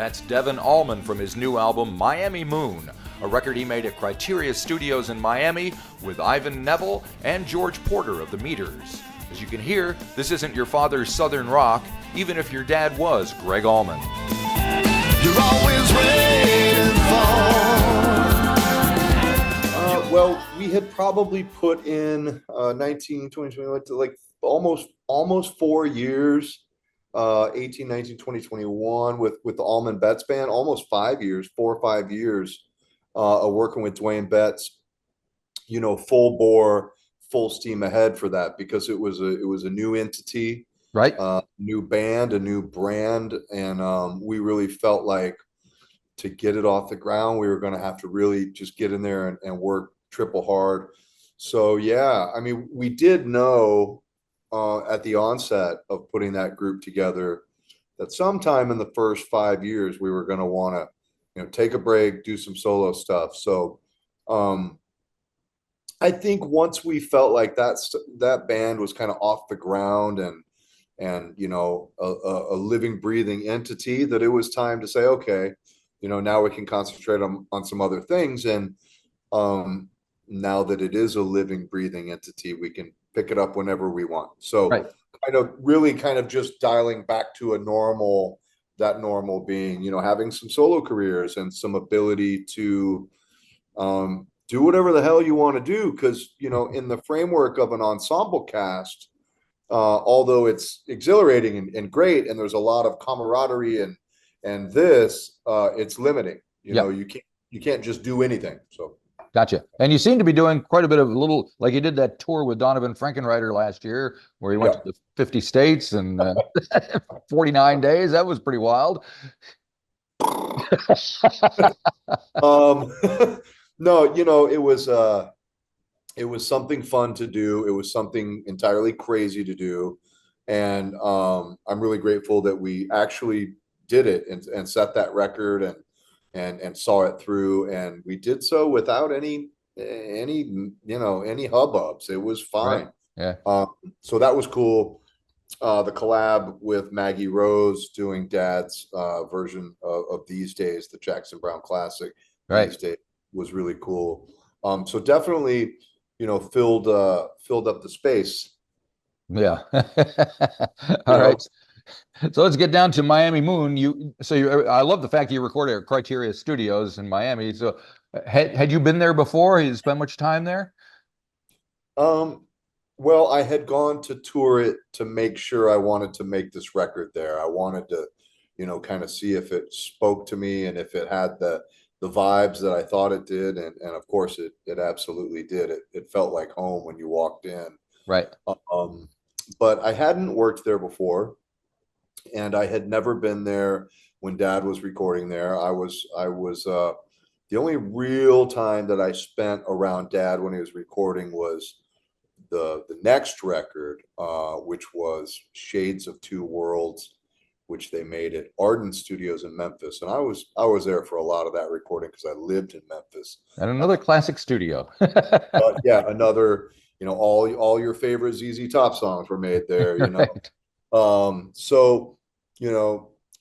That's Devon Allman from his new album Miami Moon, a record he made at Criteria Studios in Miami with Ivan Neville and George Porter of the Meters. As you can hear, this isn't your father's Southern rock, even if your dad was Greg Allman. You're always waiting for. Well, we had probably put in 19, 20, 21 to like almost 4 years, 18, 19, 20, 21 with the Allman Betts Band, almost 5 years, 4 or 5 years of working with Duane Betts, full bore, full steam ahead for that, because it was a new entity, right? New band, a new brand. And we really felt like to get it off the ground, we were going to have to really just get in there and work triple hard. So, yeah, I mean, we did know at the onset of putting that group together that sometime in the first 5 years, we were going to want to, take a break, do some solo stuff. So, I think once we felt like that band was kind of off the ground and a living, breathing entity, that it was time to say, okay, now we can concentrate on some other things. And now that it is a living, breathing entity, we can pick it up whenever we want. So right. kind of just dialing back to that normal being, having some solo careers and some ability to do whatever the hell you want to do. Because, in the framework of an ensemble cast, although it's exhilarating and great, and there's a lot of camaraderie and this, it's limiting. You can't just do anything. So. Gotcha. And you seem to be doing quite a bit of like you did that tour with Donovan Frankenreiter last year, where he went to the 50 states and 49 days. That was pretty wild. No, it was something fun to do. It was something entirely crazy to do. And I'm really grateful that we actually did it and set that record and saw it through. And we did so without any hubbubs. It was fine. Right. Yeah. So that was cool. The collab with Maggie Rose doing Dad's version of These Days, the Jackson Browne classic, right, These Days, was really cool. So definitely, filled up the space. Yeah. All right. So let's get down to Miami Moon. I love the fact you recorded at Criteria Studios in Miami. So had you been there before? Had you spent much time there? Well, I had gone to tour it to make sure I wanted to make this record there. I wanted to, kind of see if it spoke to me and if it had the vibes that I thought it did. And of course it absolutely did. It felt like home when you walked in. Right. But I hadn't worked there before, and I had never been there when Dad was recording there. I was the only real time that I spent around Dad when he was recording was the next record, which was Shades of Two Worlds, which they made at Arden Studios in Memphis. And I was there for a lot of that recording because I lived in Memphis. And another classic studio. Yeah, another, all your favorite ZZ Top songs were made there, Right. So,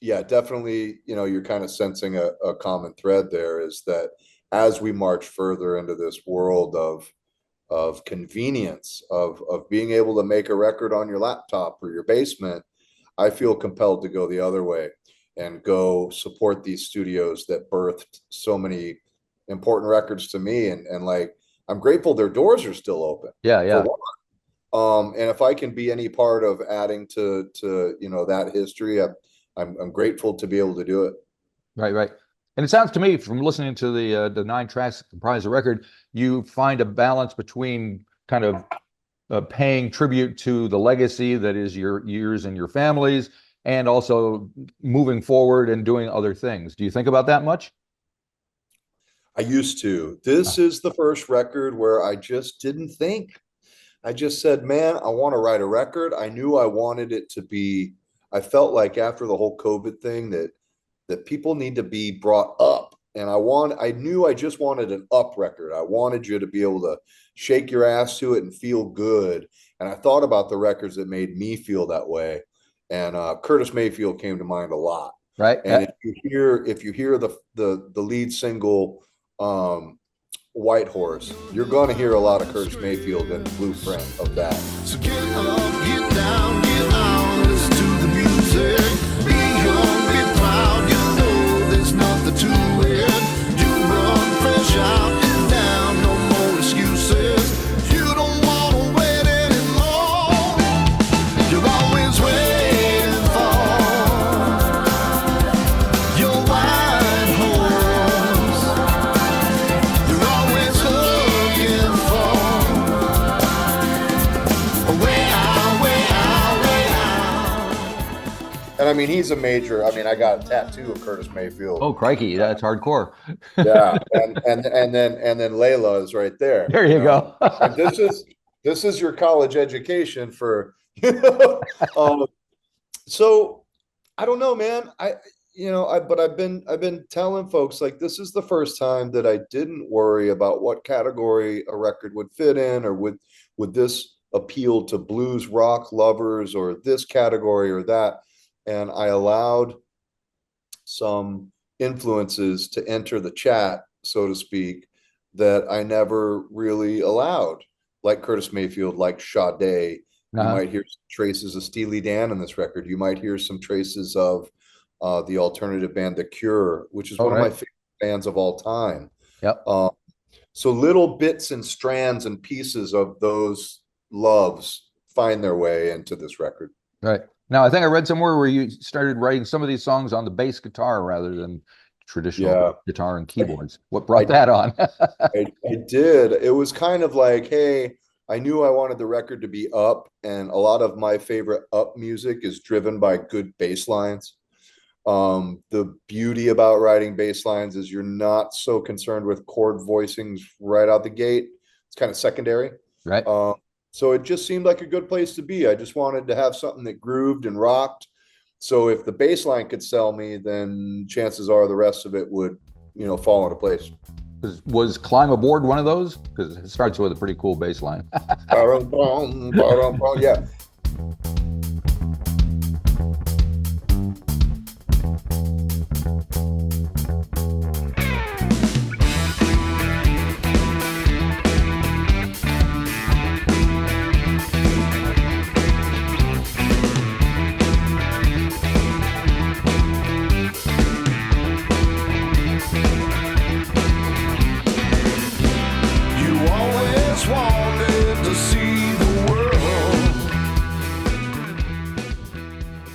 yeah, definitely, you're kind of sensing a common thread there, is that as we march further into this world of convenience, of being able to make a record on your laptop or your basement, I feel compelled to go the other way and go support these studios that birthed so many important records to me. And like, I'm grateful their doors are still open. Yeah. Yeah. And if I can be any part of adding to that history, I'm grateful to be able to do it. Right. And it sounds to me, from listening to the 9 tracks that comprise the record, you find a balance between kind of paying tribute to the legacy that is yours and your family's, and also moving forward and doing other things. Do you think about that much? I used to. This is the first record where I just didn't think. I just said, man, I want to write a record. I knew I wanted it to be, I felt like after the whole COVID thing that people need to be brought up. And I knew I just wanted an up record. I wanted you to be able to shake your ass to it and feel good. And I thought about the records that made me feel that way. And Curtis Mayfield came to mind a lot. Right. And if you hear the lead single, White Horse, you're going to hear a lot of Curtis Mayfield and Blueprint of that. So get up, get down, get out, listen to the music. Be young, be proud, you know there's nothing to it. You run fresh out and down, no more excuses. You don't want to wait anymore. You're always waiting for your white horse. You're always looking for a way out, way out, way out. And I mean, he's a major. I mean, I got a tattoo of Curtis Mayfield. Oh, crikey, that's hardcore. Yeah, and then Layla is right there. There you go. And this is your college education for so I don't know, man. But I've been telling folks, like, this is the first time that I didn't worry about what category a record would fit in, or would this appeal to blues rock lovers, or this category or that. And I allowed some influences to enter the chat, so to speak, that I never really allowed, like Curtis Mayfield, like Sade. You might hear traces of Steely Dan in this record. You might hear some traces of the alternative band The Cure, which is one of my favorite bands of all time. Yep. So little bits and strands and pieces of those loves find their way into this record. Right. Now, I think I read somewhere where you started writing some of these songs on the bass guitar rather than traditional guitar and keyboards. What brought that on? I did. It was kind of like, hey, I knew I wanted the record to be up, and a lot of my favorite up music is driven by good bass lines. The beauty about writing bass lines is you're not so concerned with chord voicings right out the gate. It's kind of secondary. Right. So it just seemed like a good place to be. I just wanted to have something that grooved and rocked. So if the bass line could sell me, then chances are the rest of it would, fall into place. Was Climb Aboard one of those? Because it starts with a pretty cool bass line. Yeah.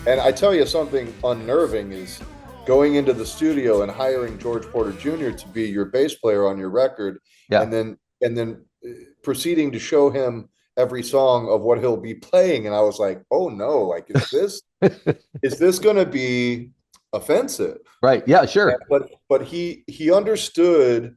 And I tell you, something unnerving is going into the studio and hiring George Porter Jr. to be your bass player on your record, and then proceeding to show him every song of what he'll be playing. And I was like, oh no, like, is this going to be offensive? Right. Yeah, sure. But he understood.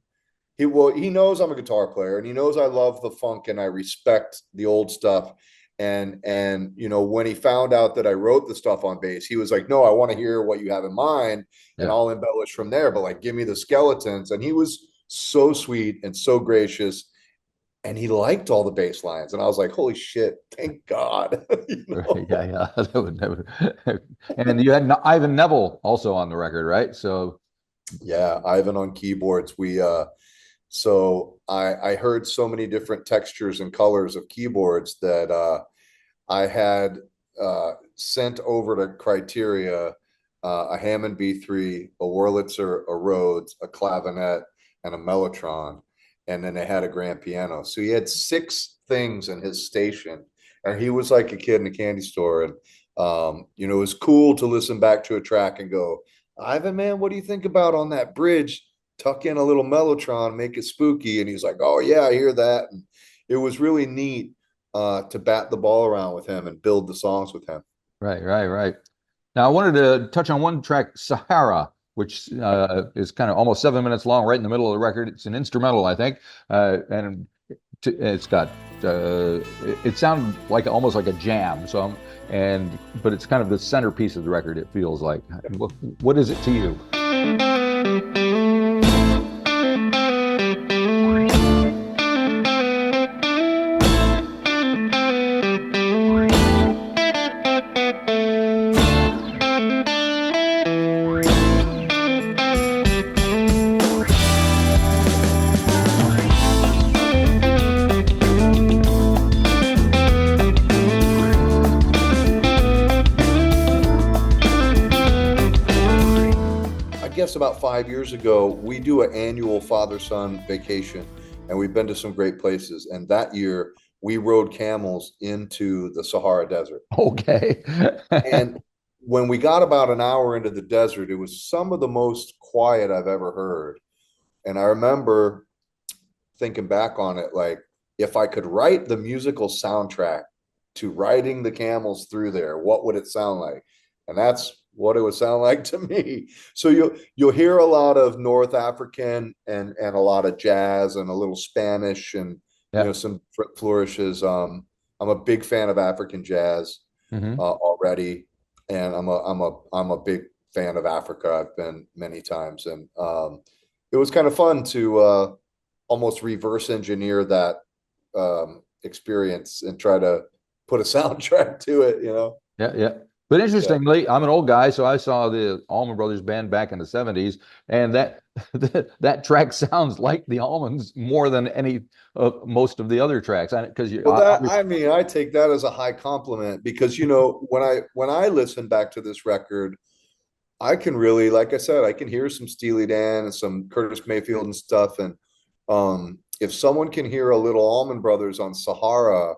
He knows I'm a guitar player, and he knows I love the funk and I respect the old stuff. And when he found out that I wrote the stuff on bass, he was like, no, I want to hear what you have in mind, and I'll embellish from there, but like, give me the skeletons. And he was so sweet and so gracious, and he liked all the bass lines. And I was like, holy shit, thank God. Yeah. And you had Ivan Neville also on the record, right? So yeah, Ivan on keyboards. So I heard so many different textures and colors of keyboards that I had sent over to Criteria a Hammond B3, a Wurlitzer, a Rhodes, a clavinet, and a Mellotron, and then they had a grand piano. So he had 6 things in his station, and he was like a kid in a candy store. And it was cool to listen back to a track and go, Ivan, man, what do you think about on that bridge? Tuck in a little Mellotron, make it spooky. And he's like, oh yeah, I hear that. And it was really neat to bat the ball around with him and build the songs with him. Right. Now I wanted to touch on one track, Sahara, which is kind of almost 7 minutes long, right in the middle of the record. It's an instrumental, I think, and it's got it sounded like almost like a jam. But it's kind of the centerpiece of the record. It feels like. What is it to you? guess about 5 years ago, we do an annual father-son vacation, and we've been to some great places. And that year, we rode camels into the Sahara Desert. Okay. And when we got about an hour into the desert, it was some of the most quiet I've ever heard. And I remember thinking back on it, like, if I could write the musical soundtrack to riding the camels through there, what would it sound like? And that's what it would sound like to me. So you'll hear a lot of North African and a lot of jazz and a little Spanish and Yeah. some flourishes. I'm a big fan of African jazz Hmm. already, and I'm a big fan of Africa. I've been many times, and it was kind of fun to almost reverse engineer that experience and try to put a soundtrack to it. Yeah, yeah. But interestingly, I'm an old guy, so I saw the Allman Brothers band back in the 70s, and that track sounds like the Allmans more than any most of the other tracks. Because you, Well, obviously, I mean, I take that as a high compliment because when I listen back to this record, I can really, like I said, I can hear some Steely Dan and some Curtis Mayfield and stuff. And if someone can hear a little Allman Brothers on Sahara,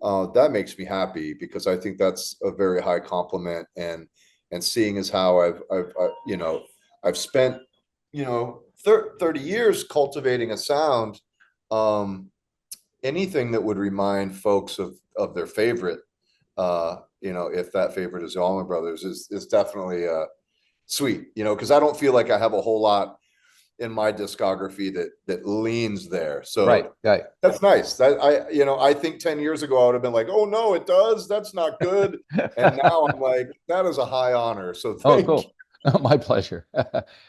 that makes me happy because I think that's a very high compliment. And seeing as how I've spent 30 years cultivating a sound, anything that would remind folks of their favorite, if that favorite is the Allman Brothers, is definitely sweet, because I don't feel like I have a whole lot in my discography that leans there. So right, right. that's nice. That I think 10 years ago I would have been like, oh no, it does. That's not good. And now I'm like, that is a high honor. So Oh, thank cool. My pleasure.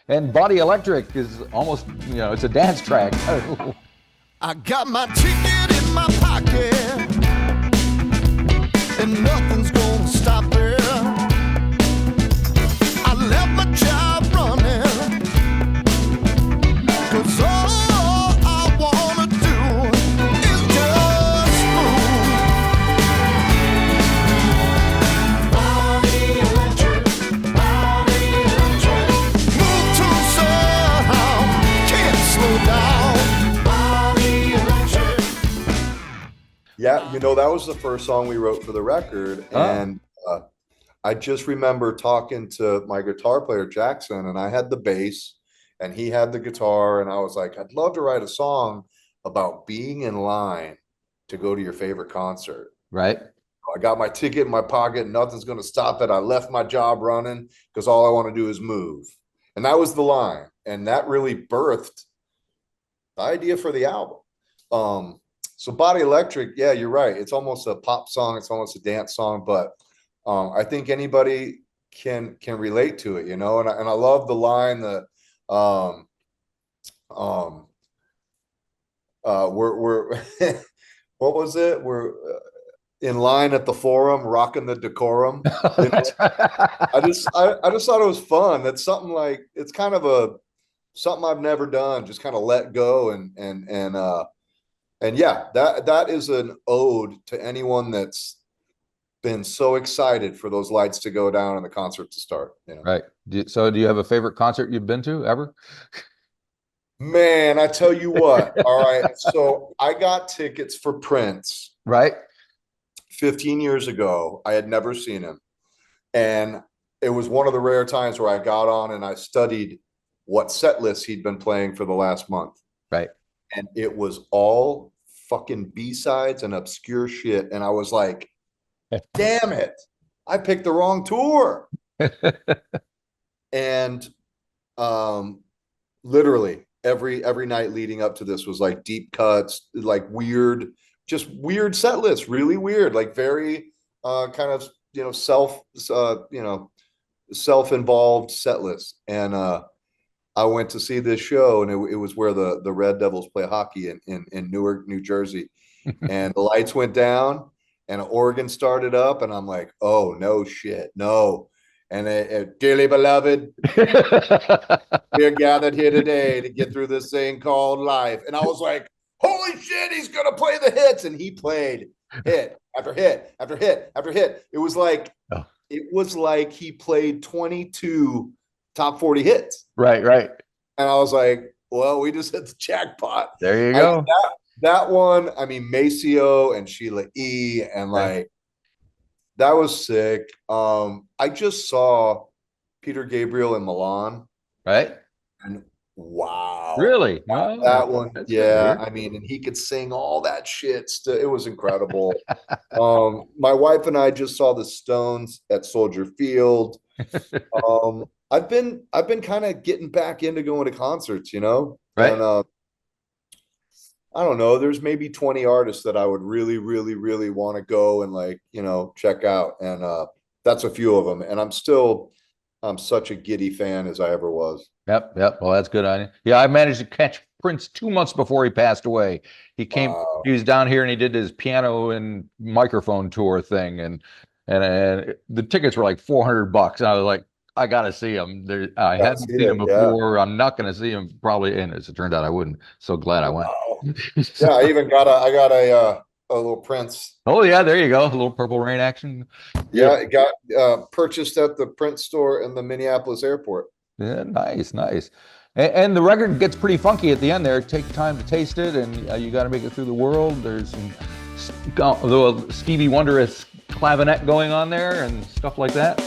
And Body Electric is almost, it's a dance track. I got my ticket in my pocket, and nothing's gonna stop it. I left my job running, 'cause all I wanna do is just move. Body electric, move to sound, can't slow down. Body electric. Yeah, that was the first song we wrote for the record. Oh. And I just remember talking to my guitar player, Jackson, and I had the bass and he had the guitar. And I was like, I'd love to write a song about being in line to go to your favorite concert. Right. I got my ticket in my pocket. Nothing's going to stop it. I left my job running because all I want to do is move. And that was the line. And that really birthed the idea for the album. So Body Electric, yeah, you're right. It's almost a pop song. It's almost a dance song, but I think anybody can relate to it, and I love the line that we're what was it? We're in line at the Forum, rocking the decorum. That's right. I just thought it was fun. That's something like, it's kind of something I've never done. Just kind of let go and yeah, that is an ode to anyone that's been so excited for those lights to go down and the concert to start. Right. So do you have a favorite concert you've been to ever? Man, I tell you what. All right. So I got tickets for Prince Right. 15 years ago. I had never seen him. And it was one of the rare times where I got on and I studied what set lists he'd been playing for the last month. Right. And it was all fucking B-sides and obscure shit. And I was like, damn it, I picked the wrong tour. And literally every night leading up to this was like deep cuts, like weird set lists, really weird, like very kind of self-involved set lists. And I went to see this show, and it was where the Red Devils play hockey in Newark, New Jersey. And the lights went down and an organ started up, and I'm like, oh, no shit, no. And dearly beloved, we're gathered here today to get through this thing called life. And I was like, holy shit, he's going to play the hits. And he played hit after hit after hit after hit. It was like he played 22 top 40 hits. Right. And I was like, well, we just hit the jackpot. There you go. That one, I mean, Maceo and Sheila E. and like, that was sick. I just saw Peter Gabriel in Milan. Right. And wow. Really? That one. That's Yeah. good. I mean, and he could sing all that shit. It was incredible. My wife and I just saw the Stones at Soldier Field. I've been kind of getting back into going to concerts, you know? Right. And I don't know, there's maybe 20 artists that I would really, really, really want to go and like, you know, check out. And that's a few of them. And I'm such a giddy fan as I ever was. Yep. Well, that's good on you. Yeah, I managed to catch Prince 2 months before he passed away. He came, Wow. he was down here and he did his piano and microphone tour thing, and the tickets were like $400. And I was like, I gotta see him. I hadn't seen him before. Yeah. I'm not gonna see him probably, and as it turned out, I wouldn't. So glad I went. Yeah, I got a little Prince. Oh yeah, there you go. A little Purple Rain action. Yeah, it got purchased at the Prince store in the Minneapolis airport. Yeah, nice. And the record gets pretty funky at the end there. Take time to taste it, and you got to make it through the world. There's some little Stevie Wonder-esque clavinet going on there and stuff like that.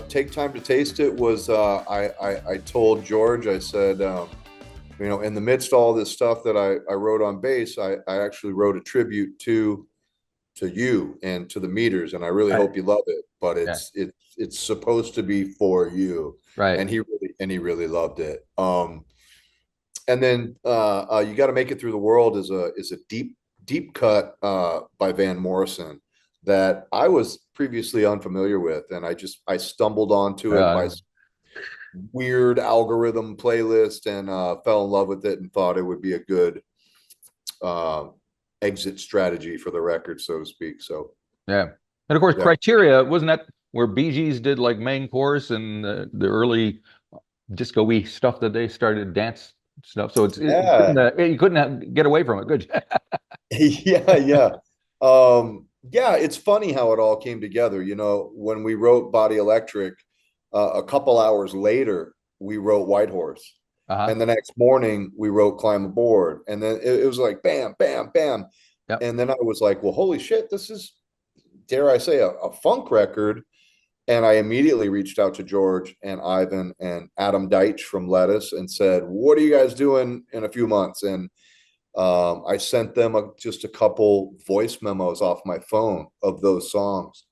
Take time to taste it was I told George, I said, you know, in the midst of all this stuff that I wrote on bass, I actually wrote a tribute to you and to the Meters, and I really hope you love it, but it's supposed to be for you. Right. And he really loved it. And then You Got to Make It Through the World is a deep cut by Van Morrison that I was previously unfamiliar with, and I stumbled onto it by weird algorithm playlist and fell in love with it and thought it would be a good exit strategy for the record, so to speak. So yeah, and of course, Criteria, wasn't that where Bee Gees did like main chorus and the early disco-y stuff that they started dance stuff? So you couldn't get away from it. Good. Yeah. Yeah, it's funny how it all came together. You know, when we wrote Body Electric, a couple hours later, we wrote White Horse. And the next morning, we wrote Climb Aboard. And then it was like, bam, bam, bam. Yep. And then I was like, well, holy shit, this is, dare I say, a funk record. And I immediately reached out to George and Ivan and Adam Deitch from Lettuce and said, what are you guys doing in a few months? And I sent them just a couple voice memos off my phone of those songs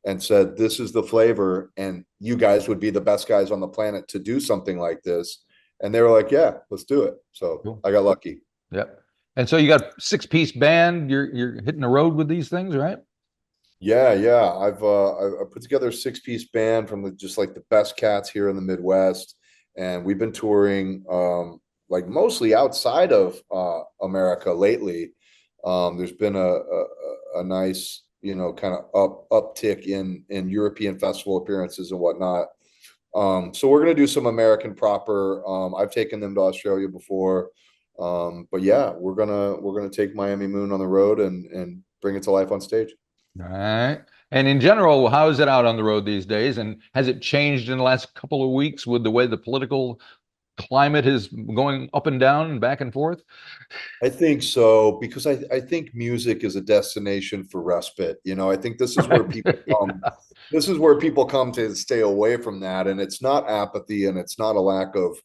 and said, this is the flavor, and you guys would be the best guys on the planet to do something like this. And they were like, yeah, let's do it. So cool. I got lucky. Yep. And so you got 6-piece band. You're hitting the road with these things, right? Yeah. I put together a 6-piece band from just like the best cats here in the Midwest, and we've been touring like mostly outside of America lately. There's been a nice, you know, kind of uptick in European festival appearances and whatnot. So we're gonna do some American proper. I've taken them to Australia before, but yeah, we're gonna take Miami Moon on the road and bring it to life on stage. All right. And in general, how is it out on the road these days? And has it changed in the last couple of weeks with the way the political climate is going up and down and back and forth? I think so, because I think music is a destination for respite. You know, I think this is where people come. This is where people come to stay away from that. And it's not apathy, and it's not a lack of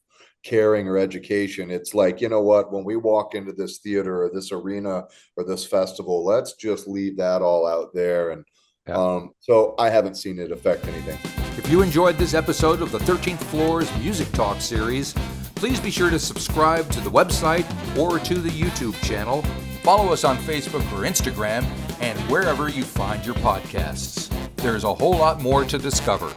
caring or education. It's like, you know what, when we walk into this theater or this arena or this festival, let's just leave that all out there. And so I haven't seen it affect anything. If you enjoyed this episode of the 13th Floor's Music Talk series, please be sure to subscribe to the website or to the YouTube channel. Follow us on Facebook or Instagram and wherever you find your podcasts. There's a whole lot more to discover.